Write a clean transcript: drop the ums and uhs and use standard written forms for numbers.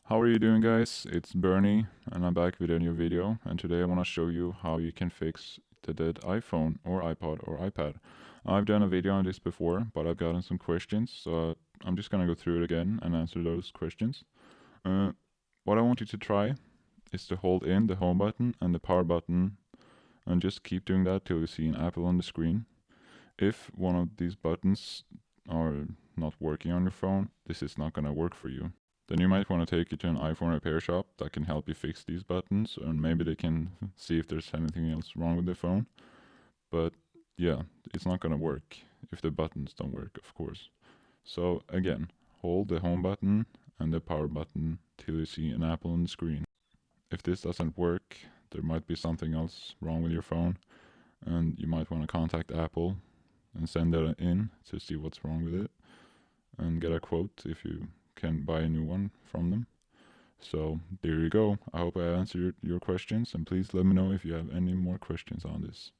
How are you doing, guys? It's Bernie and I'm back with a new video, and today I want to show you how you can fix the dead iPhone or iPod or iPad. I've done a video on this before, but I've gotten some questions, so I'm just gonna go through it again and answer those questions. Uh, what I want you to try is to hold in the home button and the power button and just keep doing that till you see an apple on the screen. If one of these buttons are not working on your phone, this is not gonna work for you. Then you might want to take it to an iPhone repair shop that can help you fix these buttons, and maybe they can see if there's anything else wrong with the phone. But yeah, it's not gonna work if the buttons don't work, of course. So again, hold the home button and the power button till you see an apple on the screen. If this doesn't work, there might be something else wrong with your phone, and you might want to contact Apple and send that in to see what's wrong with it and get a quote if you can buy a new one from them. So there you go. I hope I answered your questions, and please let me know if you have any more questions on this.